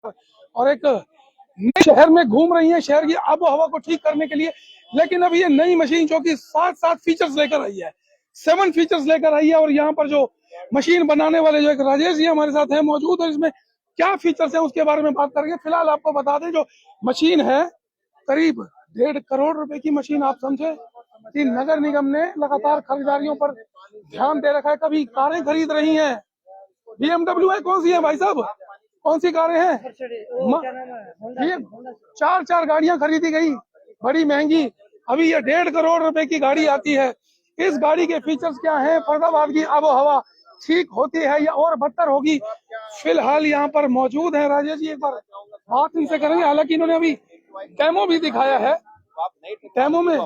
और एक नए शहर में घूम रही है शहर की आबो हवा को ठीक करने के लिए। लेकिन अब ये नई मशीन जो कि 7 फीचर्स लेकर आई है, 7 फीचर्स लेकर आई है। और यहाँ पर जो मशीन बनाने वाले जो एक राजेश जी हमारे साथ हैं मौजूद, और इसमें क्या फीचर्स है उसके बारे में बात करेंगे। फिलहाल आपको बता दें जो मशीन है करीब 1.5 करोड़ रुपए की मशीन आप समझे कि नगर निगम ने लगातार खरीदारियों पर ध्यान दे रखा है। कभी कारें खरीद रही हैं, BMW है, कौन सी है भाई साहब, कौन सी कारें हैं, ये 4 गाड़ियां खरीदी गई बड़ी महंगी। अभी ये 1.5 करोड़ रुपए की गाड़ी आती है। इस गाड़ी के फीचर्स क्या हैं, फरीदाबाद की आबो हवा ठीक होती है या और बदतर होगी। फिलहाल यहाँ पर मौजूद है राजेश जी, एक बार बात इनसे करेंगे। हालांकि इन्होंने अभी डेमो भी दिखाया है, डेमो में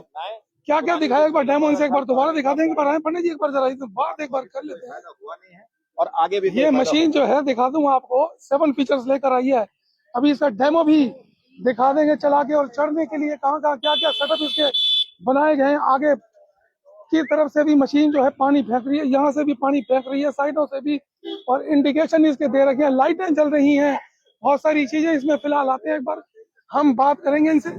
क्या क्या दिखाया, एक बार डेमो इनसे एक बार दोबारा दिखा देंगे। पर पंडित जी एक बार जरा बात एक बार कर लेते हैं। और आगे भी ये मशीन जो है दिखा दूं आपको, 7 फीचर्स लेकर आई है। अभी इसका डेमो भी दिखा देंगे चला के, और चढ़ने के लिए कहाँ कहाँ क्या क्या सेटअप इसके बनाए गए हैं। आगे की तरफ से भी मशीन जो है पानी फेंक रही है, यहाँ से भी पानी फेंक रही है, साइडों से भी, और इंडिकेशन इसके दे रखे हैं, लाइटें जल रही हैं, बहुत सारी चीजें इसमें फिलहाल आते हैं। एक बार हम बात करेंगे इनसे।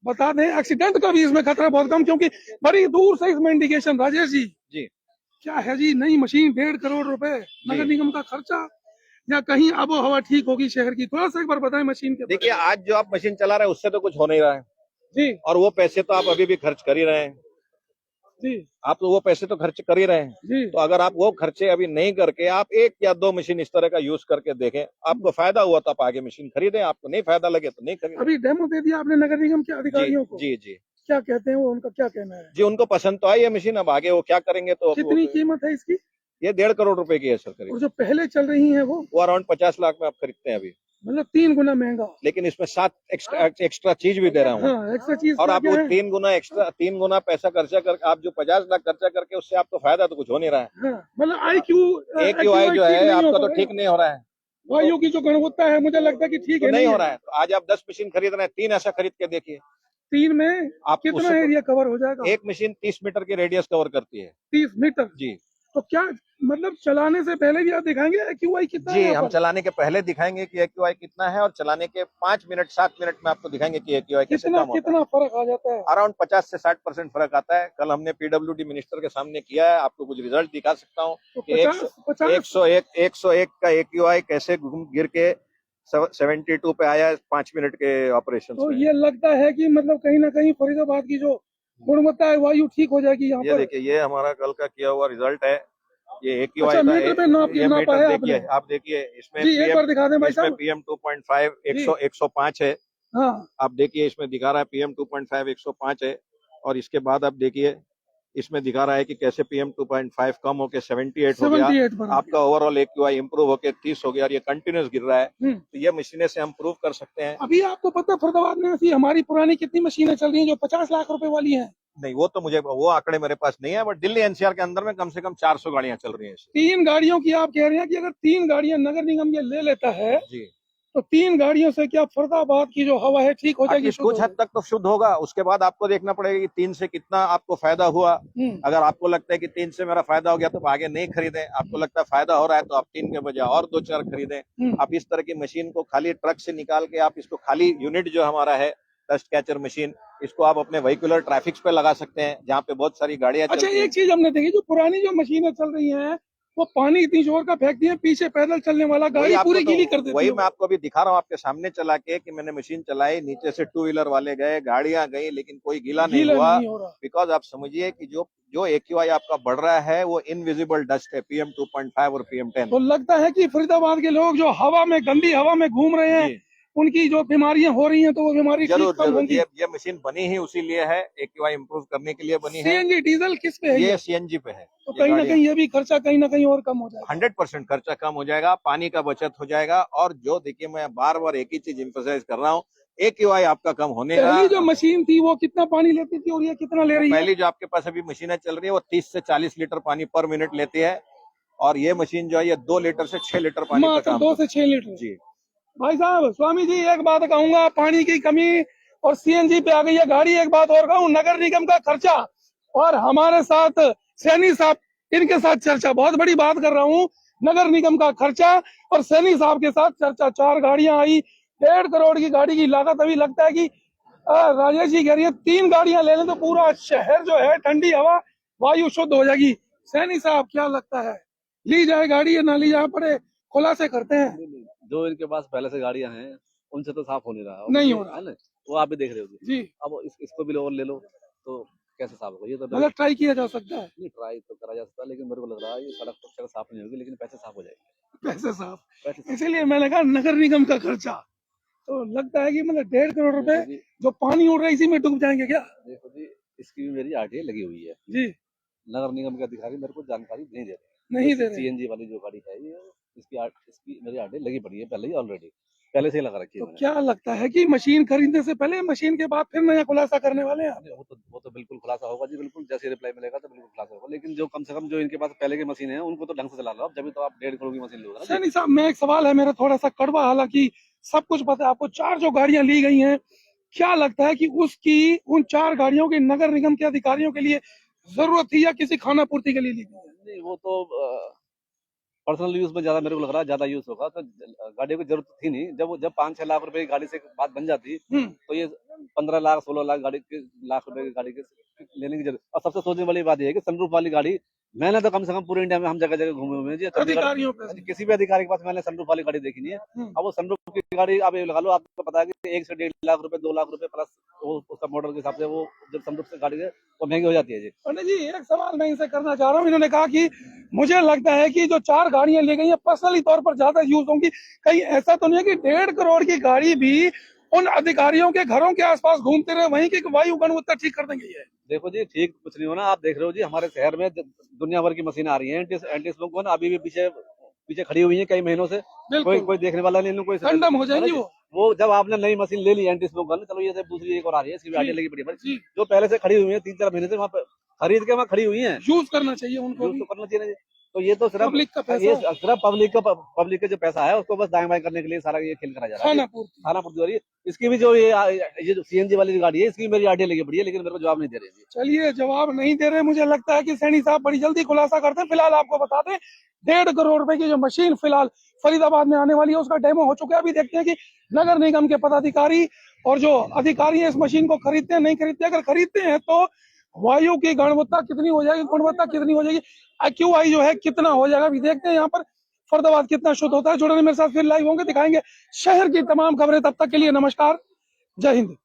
बता दें एक्सीडेंट का भी इसमें खतरा बहुत कम, क्योंकि बड़ी दूर से इसमें इंडिकेशन। राजेश जी क्या है जी, नई मशीन 1.5 करोड़ रुपए, नगर निगम का खर्चा, या कहीं आबो हवा ठीक होगी शहर की, थोड़ा सा एक बार बताएं मशीन के। देखिए, आज जो आप मशीन चला रहे हैं उससे तो कुछ हो नहीं रहा है जी, और वो पैसे तो आप अभी भी खर्च कर ही रहे हैं जी, आप तो वो पैसे तो खर्च कर ही रहे हैं जी। तो अगर आप वो खर्चे अभी नहीं करके आप 1 या 2 मशीन इस तरह का यूज करके देखें, आपको फायदा हुआ तो आप आगे मशीन खरीदें, आपको नहीं फायदा लगे तो नहीं खरीदें। अभी डेमो दे दिया आपने नगर निगम के अधिकारियों को, जी जी क्या कहते हैं वो, उनका क्या कहना है जी, उनको पसंद तो आई है मशीन, अब आगे वो क्या करेंगे तो कितनी कीमत है इसकी? ये 1.5 करोड़ रुपए की है सर करीब। और जो पहले चल रही है वो अराउंड 50 लाख में आप खरीदते हैं अभी, मतलब 3 गुना महंगा। लेकिन इसमें 7 एक्स्ट्रा चीज भी दे रहा हूँ। हाँ, एक्स्ट्रा चीज और आप वो है? 3 गुना पैसा खर्चा करके आप जो 50 लाख खर्चा करके उससे आपको फायदा तो कुछ हो नहीं रहा है। हाँ, मतलब AQI जो है आपका तो ठीक नहीं हो रहा है, वायु की जो गुणवत्ता है मुझे लगता है कि ठीक तो है, नहीं हो रहा है। तो आज आप 10 मशीन खरीद रहे हैं, 3 ऐसा खरीद के देखिए, 3 में आप कितना एरिया कवर हो जाएगा? एक मशीन 30 मीटर की रेडियस कवर करती है। 30 मीटर जी तो क्या मतलब चलाने से पहले भी आप दिखाएंगे AQI कितना जी, है? हम चलाने के पहले दिखाएंगे कि AQI कितना है और चलाने के 5 मिनट 7 मिनट में आपको दिखाएंगे कि AQI कैसे कम होता है। कितना फर्क आ जाता है? अराउंड 50 से 60% फर्क आता है। कल हमने PWD मिनिस्टर के सामने किया है, आपको कुछ रिजल्ट दिखा सकता हूँ कि 101 का AQI कैसे गिर के 72 पे आया 5 मिनट के ऑपरेशन। तो ये लगता है कि मतलब कहीं ना कहीं फरीदाबाद की जो गुणवत्ता है वायु ठीक हो जाएगी यहाँ ये पर। देखिए, ये हमारा कल का किया हुआ रिजल्ट है। ये AQI अच्छा, मीटर पे नापा है आपने? आप देखिए इसमें जी, एक बार दिखा दें भाई साहब। PM 2.5 105 है। हाँ, आप देखिए इसमें दिखा रहा है PM 2.5 105 है, और इसके बाद आप देखिए इसमें दिखा रहा है कि कैसे PM 2.5 कम होके 78 हो गया, आपका ओवरऑल AQI इंप्रूव होके 30 हो गया, और ये कंटिन्यूस गिर रहा है। तो ये मशीनें से हम प्रूव कर सकते हैं। अभी आपको पता है फरीदाबाद में ऐसी हमारी पुरानी कितनी मशीनें चल रही हैं जो 50 लाख रुपए वाली हैं? नहीं, वो तो मुझे वो आंकड़े मेरे पास नहीं है, बट दिल्ली NCR के अंदर में कम से कम 400 गाड़ियां चल रही हैं। 3 गाड़ियों की आप कह रहे हैं कि अगर 3 गाड़ियां नगर निगम ये ले लेता है जी, तो 3 गाड़ियों से क्या फरीदाबाद की जो हवा है ठीक हो जाएगी? कुछ हद तक तो शुद्ध होगा, उसके बाद आपको देखना पड़ेगा कि 3 से कितना आपको फायदा हुआ। अगर आपको लगता है कि 3 से मेरा फायदा हो गया तो आगे नहीं खरीदें, आपको लगता है फायदा हो रहा है तो आप 3 के बजाय और 2-4 खरीदें। आप इस तरह की मशीन को खाली ट्रक से निकाल के आप इसको खाली यूनिट जो हमारा है डस्ट कैचर मशीन, इसको आप अपने व्हीकुलर ट्रैफिक पे लगा सकते हैं जहाँ पे बहुत सारी गाड़ियां अच्छा, एक चीज हमने देखी, जो पुरानी जो मशीनें चल रही हैं वो पानी इतनी जोर का फेंकती है, पीछे पैदल चलने वाला गाड़ी पूरी गीली कर देती है। वही मैं आपको अभी दिखा रहा हूँ आपके सामने चला के कि मैंने मशीन चलाई, नीचे से 2 व्हीलर वाले गए, गाड़ियां गई, लेकिन कोई गीला नहीं हुआ। बिकॉज आप समझिए कि जो AQI आपका बढ़ रहा है वो इनविजिबल डस्ट है, PM 2.5 और PM 10। तो लगता है कि फरीदाबाद के लोग जो हवा में, गंदी हवा में घूम रहे हैं, उनकी जो बीमारियां हो रही हैं तो वो बीमारी जरूर ये मशीन बनी ही उसी लिए है, AQI इंप्रूव करने के लिए बनी है। CNG डीजल किस पे है? ये CNG पे है। तो कहीं ना कहीं ये भी खर्चा कहीं ना कहीं और कम हो जाएगा। 100% खर्चा कम हो जाएगा, पानी का बचत हो जाएगा, और जो देखिए मैं बार बार एक ही चीज एम्फसाइज कर रहा हूँ, AQI आपका कम होने का। पहली जो मशीन थी वो कितना पानी लेती थी और ये कितना ले रही है? पहली जो आपके पास अभी मशीनें चल रही है वो 30 से 40 लीटर पानी पर मिनट लेती है, और ये मशीन जो है ये 2 लीटर से 6 लीटर पानी का काम 2 से 6 लीटर। जी भाई साहब, स्वामी जी एक बात कहूंगा, पानी की कमी और CNG पे आ गई है गाड़ी। एक बात और कहूँ, नगर निगम का खर्चा और हमारे साथ सैनी साहब, इनके साथ चर्चा, बहुत बड़ी बात कर रहा हूँ, नगर निगम का खर्चा और सैनी साहब के साथ चर्चा। 4 गाड़ियां आई, 1.5 करोड़ की गाड़ी की लागत। अभी लगता है कि राजेश जी कह रही है 3 गाड़ियां ले लें तो पूरा शहर जो है ठंडी हवा वायु शुद्ध हो जाएगी। सैनी साहब क्या लगता है, ली जाए गाड़ी या ना ली जाए? पड़े खुलासे करते हैं। जो इनके पास पहले से गाड़ियां हैं उनसे तो साफ हो नहीं रहा, नहीं हो रहा है ना, वो आप भी देख रहे हो जी। अब इसको भी और ले लो तो कैसे साफ होगा? ये तो मतलब ट्राई किया जा सकता है, नहीं, ट्राई तो करा जा सकता है, लेकिन मेरे को लग रहा है ये सड़क तो साफ नहीं होगी, लेकिन पैसे साफ हो जाएंगे। पैसे साफ। पैसे इसीलिए मैंने कहा नगर निगम का खर्चा तो लगता है कि मतलब 1.5 करोड़ रुपए जो पानी उड़ रहा है इसी में डूब जाएंगे क्या? देखो जी, इसकी भी मेरी आरटीआई लगी हुई है जी। नगर निगम के अधिकारी मेरे को जानकारी नहीं दे नहीं दे रहे। सीएनजी वाली जो गाड़ी है ये इसकी मेरी आरटीआई लगी पड़ी है पहले ही, ऑलरेडी पहले से ही लगा रखी है तो मैंने। क्या लगता है कि मशीन खरीदने से पहले, मशीन के बाद फिर नया खुलासा करने वाले हैं? अरे वो तो बिल्कुल खुलासा होगा जी, बिल्कुल जैसे रिप्लाई मिलेगा तो बिल्कुल खुलासा होगा, लेकिन जो कम से कम जो इनके पास पहले की मशीन है उनको तो ढंग से चला लो आप, जब तो आप 1.5 करोड़ की मशीन लोगे ना। सैनी साहब, मैं एक सवाल है मेरा थोड़ा सा कड़वा, हालांकि सब कुछ पता है आपको। 4 जो गाड़ियां ली गई हैं, क्या लगता है कि उसकी उन 4 गाड़ियों की नगर निगम के अधिकारियों के लिए जरूरत थी या किसी खाना पूर्ति के लिए ली गई? नहीं, वो तो पर्सनल यूज में ज्यादा मेरे को लग रहा है ज्यादा यूज होगा, तो गाड़ियों की जरूरत थी नहीं। जब 5-6 लाख रुपए की गाड़ी से बात बन जाती तो ये 15 लाख 16 लाख लाख रुपए की गाड़ी के लेने की जरूरत। और सबसे सोचने वाली बात यह है कि सनरूफ वाली गाड़ी मैंने तो कम से कम पूरे इंडिया में हम जगह जगह घूमे हुए हैं जी, अधिकारियों पे किसी भी अधिकारी के पास मैंने सनरूफ वाली गाड़ी देखी नहीं है। अब वो सनरूफ की गाड़ी आप ये लगा लो, आपको पता है कि 1 से 1.5 लाख रुपए 2 लाख रुपए प्लस वो उसका मॉडल के हिसाब से वो जब सनरूफ से गाड़ी है वो महंगी हो जाती है जी। पंडित जी, एक सवाल मैं इनसे करना चाह रहा हूँ। इन्होंने कहा कि मुझे लगता है कि जो 4 गाड़ियां ली गई हैं पर्सनली तौर पर ज्यादा यूज होंगी। कहीं ऐसा तो नहीं है कि 1.5 करोड़ की गाड़ी भी उन अधिकारियों के घरों के आसपास घूमते रहे, वहीं की वायु गुणवत्ता ठीक कर देंगे ये? देखो जी, ठीक कुछ नहीं होना। आप देख रहे हो जी, हमारे शहर में दुनिया भर की मशीन आ रही है एंटी स्मोक को ना, अभी भी पीछे खड़ी हुई है कई महीनों से। कोई देखने वाला नहीं, कोई कंडम हो जाएंगी वो जब आपने नई मशीन ले ली एंटी स्मोक गन, चलो ये दूसरी एक और आ रही है, इसकी भी आगे लगी पड़ी है, जो पहले से खड़ी हुई है 3-4 महीने से वहाँ पे खरीद के वहाँ खड़ी हुई है, यूज करना चाहिए उनको, यूज तो करना चाहिए। तो ये तो सिर्फ पब्लिक का पैसा, ये सिर्फ पब्लिक का जो पैसा है उसको बस दाएं बाएं करने के लिए सारा ये खेल करा जा रहा है, खाना पूर्ति हो रही है। इसकी भी जो ये जो सीएनजी वाली गाड़ी है इसकी मेरी आरटीआई लगी पड़ी है, लेकिन मेरे को जवाब नहीं दे रही है। चलिए, जवाब नहीं दे रहे, मुझे लगता है कि सैनी साहब बड़ी जल्दी खुलासा करते हैं। फिलहाल आपको बता दें 1.5 करोड़ रुपए की जो मशीन फिलहाल फरीदाबाद में आने वाली है उसका डेमो हो चुका है। अभी देखते हैं कि नगर निगम के पदाधिकारी और जो अधिकारी हैं इस मशीन को खरीदते हैं नहीं खरीदते। अगर खरीदते हैं तो वायु की गुणवत्ता कितनी हो जाएगी, AQI जो है कितना हो जाएगा, अभी देखते हैं यहाँ पर फरीदाबाद कितना शुद्ध होता है। जुड़े मेरे साथ, फिर लाइव होंगे, दिखाएंगे शहर की तमाम खबरें। तब तक के लिए नमस्कार, जय हिंद।